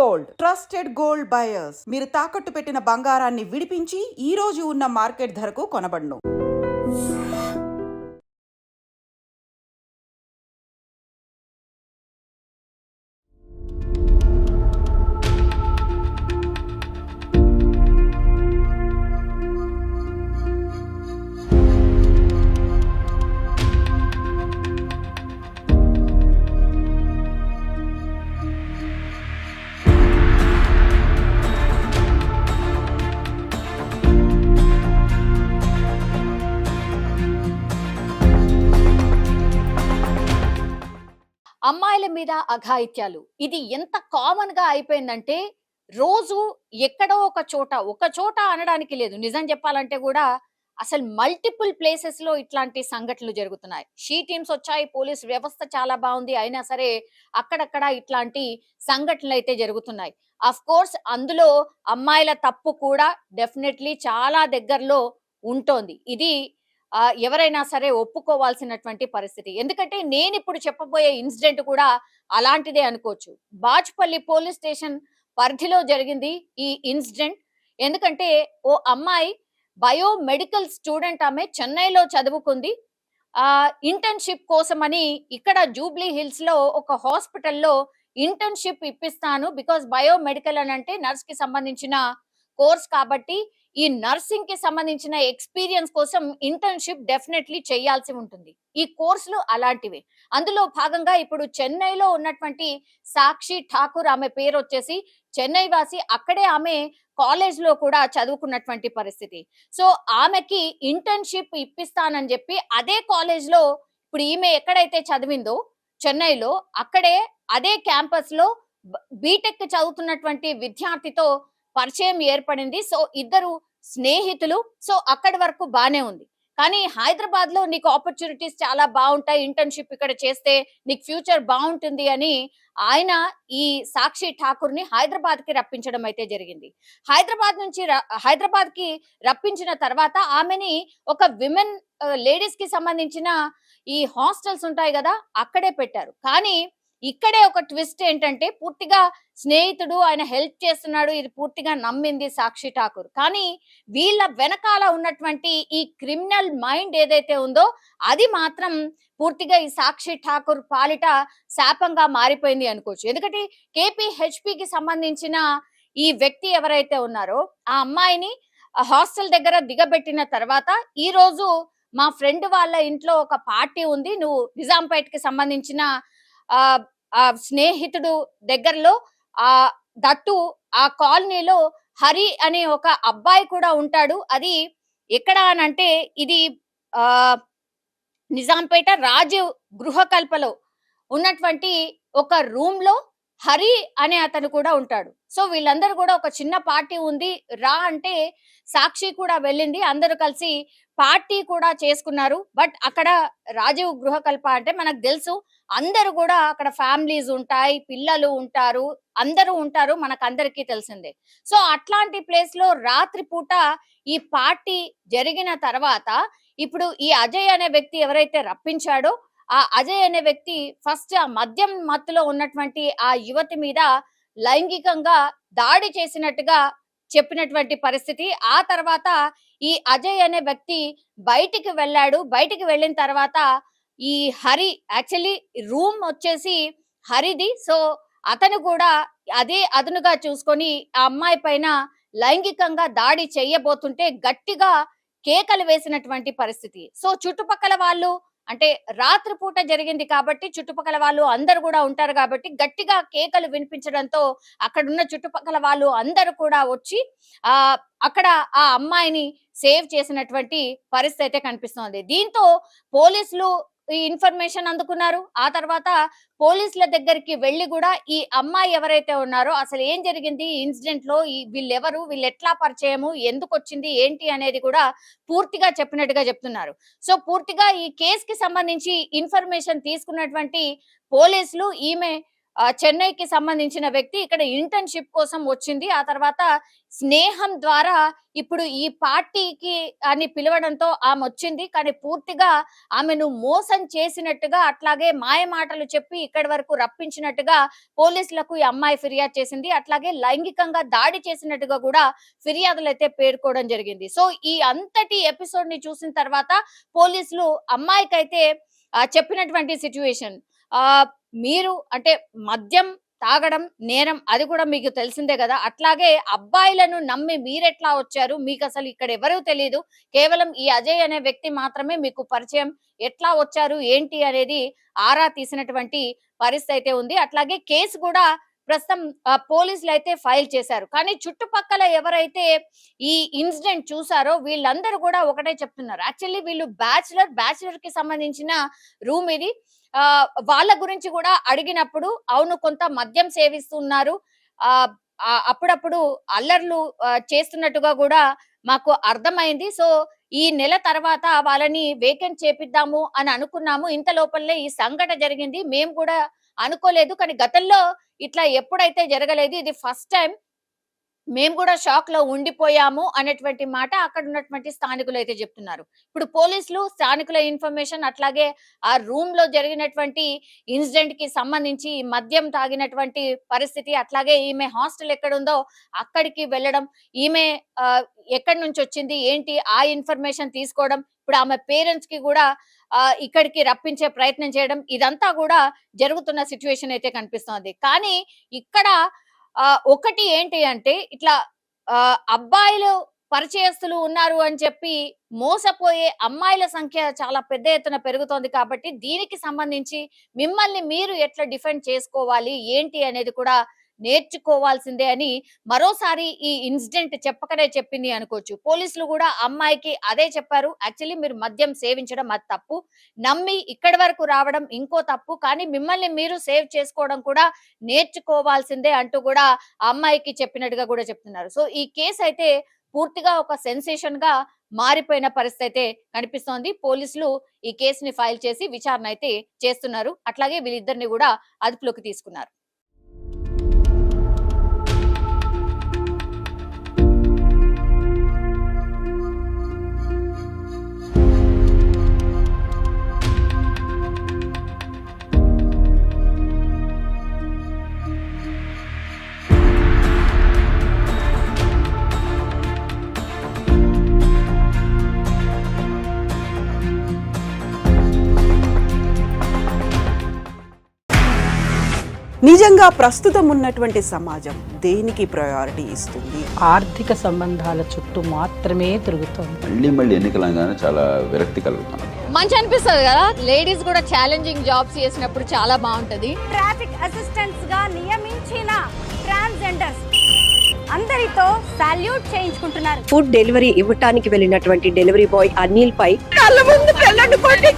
Gold, trusted gold buyers. మీరు తాకట్టు పెట్టిన బంగారాన్ని విడిపించి ఈ రోజు ఉన్న మార్కెట్ ధరకు కొనబడును. అమ్మాయిల మీద అఘాయిత్యాలు ఇది ఎంత కామన్ గా అయిపోయిందంటే రోజు ఎక్కడో ఒక చోట అనడానికి లేదు. నిజం చెప్పాలంటే కూడా అసలు మల్టిపుల్ ప్లేసెస్ లో ఇట్లాంటి సంఘటనలు జరుగుతున్నాయి. షీ టీమ్స్ వచ్చాయి, పోలీస్ వ్యవస్థ చాలా బాగుంది, అయినా సరే అక్కడక్కడ ఇట్లాంటి సంఘటనలు అయితే జరుగుతున్నాయి. అఫ్ కోర్స్ అందులో అమ్మాయిల తప్పు కూడా డెఫినెట్లీ చాలా దగ్గరలో ఉంటోంది. ఇది ఎవరైనా సరే ఒప్పుకోవాల్సినటువంటి పరిస్థితి. ఎందుకంటే నేను ఇప్పుడు చెప్పబోయే ఇన్సిడెంట్ కూడా అలాంటిదే అనుకోవచ్చు. బాచ్పల్లి పోలీస్ స్టేషన్ పరిధిలో జరిగింది ఈ ఇన్సిడెంట్. ఎందుకంటే ఓ అమ్మాయి బయోమెడికల్ స్టూడెంట్, ఆమె చెన్నైలో చదువుకుంది. ఇంటర్న్షిప్ కోసమని ఇక్కడ జూబ్లీ హిల్స్ లో ఒక హాస్పిటల్లో ఇంటర్న్షిప్ ఇప్పిస్తాను, బికాస్ బయోమెడికల్ అని అంటే నర్స్ కి సంబంధించిన కోర్స్ కాబట్టి ఈ నర్సింగ్ కి సంబంధించిన ఎక్స్పీరియన్స్ కోసం ఇంటర్న్షిప్ డెఫినెట్లీ చేయాల్సి ఉంటుంది. ఈ కోర్సులు అలాంటివి. అందులో భాగంగా ఇప్పుడు చెన్నైలో ఉన్నటువంటి సాక్షి ఠాకూర్, ఆమె పేరు వచ్చేసి చెన్నై వాసి, అక్కడే ఆమె కాలేజ్ లో కూడా చదువుకున్నటువంటి పరిస్థితి. సో ఆమెకి ఇంటర్న్షిప్ ఇప్పిస్తానని చెప్పి అదే కాలేజ్ లో ఇప్పుడు ఈమె ఎక్కడైతే చదివిందో చెన్నైలో, అక్కడే అదే క్యాంపస్ లో బీటెక్ చదువుతున్నటువంటి విద్యార్థితో పరిచయం ఏర్పడింది. సో ఇద్దరు స్నేహితులు. సో అక్కడి వరకు బానే ఉంది. కానీ హైదరాబాద్ లో నీకు ఆపర్చునిటీస్ చాలా బాగుంటాయి, ఇంటర్న్షిప్ ఇక్కడ చేస్తే నీకు ఫ్యూచర్ బాగుంటుంది అని ఆయన ఈ సాక్షి ఠాకూర్ ని హైదరాబాద్ కి రప్పించడం అయితే జరిగింది. హైదరాబాద్ కి రప్పించిన తర్వాత ఆమెని ఒక విమెన్ లేడీస్ కి సంబంధించిన ఈ హాస్టల్స్ ఉంటాయి కదా, అక్కడే పెట్టారు. కానీ ఇక్కడే ఒక ట్విస్ట్ ఏంటంటే, పూర్తిగా స్నేహితుడు, ఆయన హెల్ప్ చేస్తున్నాడు, ఇది పూర్తిగా నమ్మింది సాక్షి ఠాకూర్. కానీ వీళ్ళ వెనకాల ఉన్నటువంటి ఈ క్రిమినల్ మైండ్ ఏదైతే ఉందో అది మాత్రం పూర్తిగా ఈ సాక్షి ఠాకూర్ పాలిట శాపంగా మారిపోయింది అనుకోవచ్చు. ఎందుకంటే కేపీహెచ్పికి సంబంధించిన ఈ వ్యక్తి ఎవరైతే ఉన్నారో ఆ అమ్మాయిని హాస్టల్ దగ్గర దిగబెట్టిన తర్వాత, ఈ రోజు మా ఫ్రెండ్ వాళ్ళ ఇంట్లో ఒక పార్టీ ఉంది, నువ్వు నిజాంపేటకి సంబంధించిన స్నేహితుడు దగ్గరలో దట్టు ఆ కాలనీలో హరి అనే ఒక అబ్బాయి కూడా ఉంటాడు. అది ఎక్కడ అనంటే ఇది నిజాంపేట రాజీవ్ గృహకల్పలో ఉన్నటువంటి ఒక రూమ్ లో హరి అనే అతను కూడా ఉంటాడు. సో వీళ్ళందరూ కూడా ఒక చిన్న పార్టీ ఉంది రా అంటే సాక్షి కూడా వెళ్ళింది. అందరూ కలిసి పార్టీ కూడా చేసుకున్నారు. బట్ అక్కడ రాజీవ్ గృహకల్ప అంటే మనకు తెలుసు, అందరూ కూడా అక్కడ ఫ్యామిలీస్ ఉంటాయి, పిల్లలు ఉంటారు, అందరూ ఉంటారు, మనకందరికీ తెలిసిందే. సో అట్లాంటి ప్లేస్ లో రాత్రి పూట ఈ పార్టీ జరిగిన తర్వాత ఇప్పుడు ఈ అజయ్ అనే వ్యక్తి ఎవరైతే రప్పించాడో ఆ అజయ్ అనే వ్యక్తి ఫస్ట్ ఆ మద్యం మత్తులో ఉన్నటువంటి ఆ యువతి మీద లైంగికంగా దాడి చేసినట్టుగా చెప్పినటువంటి పరిస్థితి. ఆ తర్వాత ఈ అజయ్ అనే వ్యక్తి బయటికి వెళ్ళాడు. బయటికి వెళ్ళిన తర్వాత ఈ హరి, యాక్చువల్లీ రూమ్ వచ్చేసి హరిది, సో అతను కూడా అదే అదునుగా చూసుకొని ఆ అమ్మాయి పైన లైంగికంగా దాడి చేయబోతుంటే గట్టిగా కేకలు వేసినటువంటి పరిస్థితి. సో చుట్టుపక్కల వాళ్ళు, అంటే రాత్రిపూట జరిగింది కాబట్టి చుట్టుపక్కల వాళ్ళు అందరు కూడా ఉంటారు కాబట్టి గట్టిగా కేకలు వినిపించడంతో అక్కడున్న చుట్టుపక్కల వాళ్ళు అందరూ కూడా వచ్చి అక్కడ ఆ అమ్మాయిని సేవ్ చేసినటువంటి పరిస్థితి అయితే కనిపిస్తోంది. దీంతో పోలీసులు ఈ ఇన్ఫర్మేషన్ అందుకున్నారు. ఆ తర్వాత పోలీసుల దగ్గరికి వెళ్లి కూడా ఈ అమ్మాయి ఎవరైతే ఉన్నారో అసలు ఏం జరిగింది ఇన్సిడెంట్ లో, వీళ్ళెవరు, వీళ్ళు ఎట్లా పరిచయము, ఎందుకు వచ్చింది, ఏంటి అనేది కూడా పూర్తిగా చెప్పినట్టుగా చెప్తున్నారు. సో పూర్తిగా ఈ కేసుకి సంబంధించి ఇన్ఫర్మేషన్ తీసుకున్నటువంటి పోలీసులు ఈమె చెన్నైకి సంబంధించిన వ్యక్తి ఇక్కడ ఇంటర్న్‌షిప్ కోసం వచ్చింది. ఆ తర్వాత స్నేహం ద్వారా ఇప్పుడు ఈ పార్టీకి అని పిలవడంతో ఆమొచ్చింది. కానీ పూర్తిగా ఆమెను మోసం చేసినట్టుగా, అట్లాగే మాయ మాటలు చెప్పి ఇక్కడి వరకు రప్పించినట్టుగా పోలీసులకు ఈ అమ్మాయి ఫిర్యాదు చేసింది. అట్లాగే లైంగికంగా దాడి చేసినట్టుగా కూడా ఫిర్యాదులైతే పేర్కోవడం జరిగింది. సో ఈ అంతటి ఎపిసోడ్‌ని చూసిన తర్వాత పోలీసులు అమ్మాయికైతే చెప్పినటువంటి సిట్యుయేషన్ మీరు అంటే మద్యం తాగడం నేరం, అది కూడా మీకు తెలిసిందే కదా. అట్లాగే అబ్బాయిలను నమ్మి మీరెట్లా వచ్చారు? మీకసలు ఇక్కడ ఎవరూ తెలీదు. కేవలం ఈ అజయ్ అనే వ్యక్తి మాత్రమే మీకు పరిచయం. ఎట్లా వచ్చారు? ఏంటి? అనేది ఆరా తీసినటువంటి పరిస్థితి అయితే ఉంది. అట్లాగే కేసు కూడా ప్రస్తుతం పోలీసులైతే ఫైల్ చేశారు. కానీ చుట్టుపక్కల ఎవరైతే ఈ ఇన్సిడెంట్ చూసారో వీళ్ళందరూ కూడా ఒకటే చెప్తున్నారు. యాక్చువల్లీ వీళ్ళు బ్యాచిలర్‌కి సంబంధించిన రూమ్ ఇది. వాళ్ళ గురించి కూడా అడిగినప్పుడు అవును కొంత మద్యం సేవిస్తున్నారు. అప్పుడప్పుడు అల్లర్లు చేస్తున్నట్టుగా కూడా మాకు అర్థమైంది. సో ఈ నెల తర్వాత వాళ్ళని వేకెంట్ చేపిద్దాము అని అనుకున్నాము. ఇంత లోపలనే ఈ సంఘటన జరిగింది. మేము కూడా అనుకోలేదు. కానీ గతంలో ఇట్లా ఎప్పుడైతే జరగలేదు. ఇది ఫస్ట్ టైం. మేము కూడా షాక్ లో ఉండిపోయాము అనేటువంటి మాట అక్కడ ఉన్నటువంటి స్థానికులు అయితే చెప్తున్నారు. ఇప్పుడు పోలీసులు స్థానికుల ఇన్ఫర్మేషన్, అట్లాగే ఆ రూమ్ లో జరిగినటువంటి ఇన్సిడెంట్ కి సంబంధించి మద్యం తాగినటువంటి పరిస్థితి, అట్లాగే ఈమె హాస్టల్ ఎక్కడుందో అక్కడికి వెళ్ళడం, ఈమె ఎక్కడి నుంచి వచ్చింది ఏంటి ఆ ఇన్ఫర్మేషన్ తీసుకోవడం, ఇప్పుడు ఆమె పేరెంట్స్ కి కూడా ఇక్కడికి రప్పించే ప్రయత్నం చేయడం, ఇదంతా కూడా జరుగుతున్న సిచ్యువేషన్ అయితే కనిపిస్తోంది. కానీ ఇక్కడ ఒకటి ఏంటి అంటే ఇట్లా అబ్బాయిలు పరిచయస్తులు ఉన్నారు అని చెప్పి మోసపోయే అమ్మాయిల సంఖ్య చాలా పెద్ద ఎత్తున పెరుగుతోంది. కాబట్టి దీనికి సంబంధించి మిమ్మల్ని మీరు ఎట్లా డిఫెండ్ చేసుకోవాలి ఏంటి అనేది కూడా నేర్చుకోవాల్సిందే అని మరోసారి ఈ ఇన్సిడెంట్ చెప్పకనే చెప్పింది అనుకోవచ్చు. పోలీసులు కూడా అమ్మాయికి అదే చెప్పారు. యాక్చువల్లీ మీరు మద్యం సేవించడం అది తప్పు, నమ్మి ఇక్కడి వరకు రావడం ఇంకో తప్పు, కానీ మిమ్మల్ని మీరు సేవ్ చేసుకోవడం కూడా నేర్చుకోవాల్సిందే అంటూ కూడా ఆ అమ్మాయికి చెప్పినట్టుగా కూడా చెప్తున్నారు. సో ఈ కేసు అయితే పూర్తిగా ఒక సెన్సేషన్ గా మారిపోయిన పరిస్థితి అయితే కనిపిస్తోంది. పోలీసులు ఈ కేసుని ఫైల్ చేసి విచారణ అయితే చేస్తున్నారు. అట్లాగే వీళ్ళిద్దరిని కూడా అదుపులోకి తీసుకున్నారు. నిజంగా ప్రస్తుతం ఉన్నటువంటి సమాజం దేనికి ప్రయారిటీ ఇస్తుంది? ఆర్థిక సంబంధాల చుట్టూ మాత్రమే తిరుగుతోంది. మళ్ళీ ఎన్నికలంగానే చాలా విరక్తి కలుగుతున్నాం. మంచి అనిపిస్తుంది కదా. లేడీస్ కూడా ఛాలెంజింగ్ జాబ్స్ చేసినప్పుడు చాలా బాగుంటది. ట్రాఫిక్ అసిస్టెంట్స్ గా నియమించిన ట్రాన్స్జెండర్స్ అందరితో సాల్యూట్ చేయించుకుంటున్నారు. ఫుడ్ డెలివరీ ఇవ్వటానికి వెళ్ళినటువంటి డెలివరీ బాయ్ అనిల్ పై కళ్ళ ముందు పెళ్ళండి కొట్టి